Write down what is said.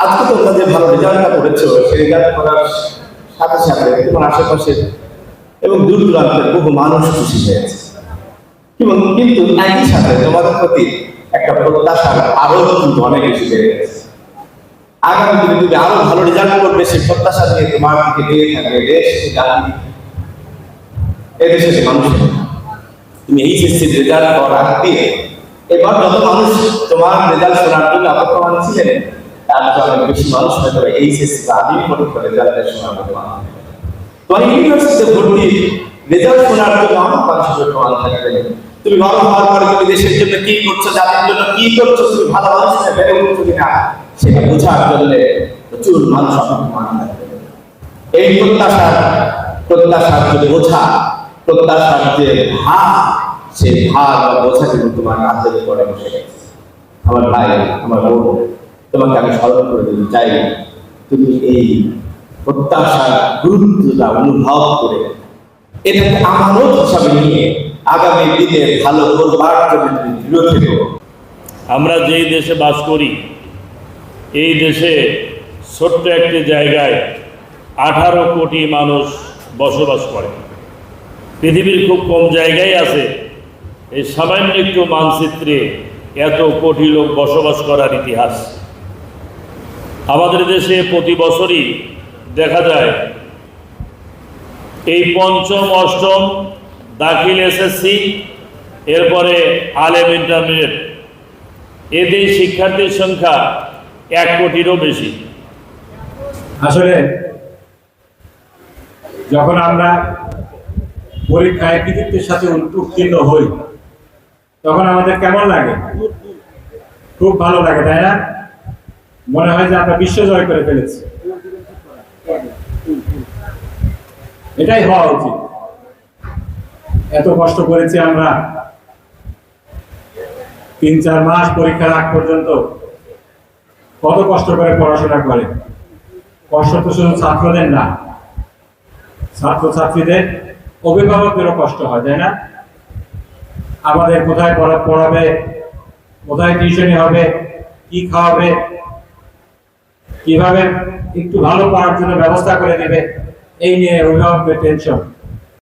আজকে তোমরা যে ভালো রেজাল্টটা করেছো, সেই রেজাল্ট করার সাথে সাথে তোমার আশেপাশে এবং দূর দূরান্তের বহু মানুষ খুশি হয়েছে। এবং কিন্তু একই সাথে তোমাদের প্রতি একটা প্রত্যাশা আরো কিন্তু অনেক বেশি বেড়ে গেছে। আগামী দিনে তুমি আরো ভালো রেজাল্ট করবে, সেই প্রত্যাশা নিয়ে তোমার দিকে দিয়ে থাকবে দেশ, জাতি, এদেশের মানুষ। তুমি এইচএসসি রেজাল্ট করার দিয়ে এবার যত মানুষ তোমার রেজাল্ট শোনার জন্য অপেক্ষমান ছিলেন, তার অনেক বেশি মানুষ হয়তো এইচএসসি বা আদিম পরীক্ষা রেজাল্টের শোনার অপেক্ষমান। তোমার ইউনিভার্সিটিতে ভর্তি রেজাল্ট শোনার জন্য আমার মানুষের অপেক্ষমান থাকবে। তুমি বড় হওয়ার পরে তুমি দেশের জন্য কি করছো, জাতির জন্য কি করছো, তুমি ভালো মানুষ হিসেবে বেড়ে উঠছো কিনা সেটা বোঝার জন্য প্রচুর মানুষ অপেক্ষমান থাকবে। এই প্রত্যাশার যে বোঝা, প্রত্যাশার যে ভার, সেই ভার বা বোঝা কিন্তু তোমার কাঁধের উপরে বসে গেছে। আমার ভাই, আমার বোন, তোমাকে আমি স্মরণ করে দিতে চাই, তুমি এই প্রত্যাশার গুরুত্বটা অনুভব করে এটাকে আমানত হিসাবে নিয়ে আগামী দিনে ভালো করবার জন্য তুমি দৃঢ় থেকো। আমরা যেই দেশে বাস করি, এই দেশে ছোট্ট একটি জায়গায় 18 কোটি মানুষ বসবাস করে। পৃথিবীর খুব কম জায়গায় আছে এই সামান্য একটু মানচিত্রে এত কোটি লোক বসবাস করার ইতিহাস। আমাদের দেশে প্রতি বছরই দেখা যায় এই পঞ্চম, অষ্টম, দাখিল এসএসসি, এরপরে আলেম ইন্টারমিডিয়েট, এদের শিক্ষার্থীর সংখ্যা 1 কোটিরও বেশি। আসলে যখন আমরা পরীক্ষায় কৃতিত্বের সাথে উত্তীর্ণ হই, তখন আমাদের কেমন লাগে? খুব ভালো লাগে, তাই না? মনে হয় যে আমরা বিশ্ব জয় করে ফেলেছি। এটাই হওয়া উচিত। এত কষ্ট করেছি আমরা, 3-4 মাস পরীক্ষার আগ পর্যন্ত কত কষ্ট করে পড়াশোনা করে। কষ্ট তো শুধু ছাত্রদের না, ছাত্রছাত্রীদের অভিভাবকদেরও কষ্ট হয়, তাই না? আমাদের কোথায় পড়াবে, কোথায় টিউশনি হবে, কি খাওয়াবে, কিভাবে একটু ভালো পড়ার জন্য ব্যবস্থা করে দেবে, এই নিয়ে অভিভাবকদের টেনশন।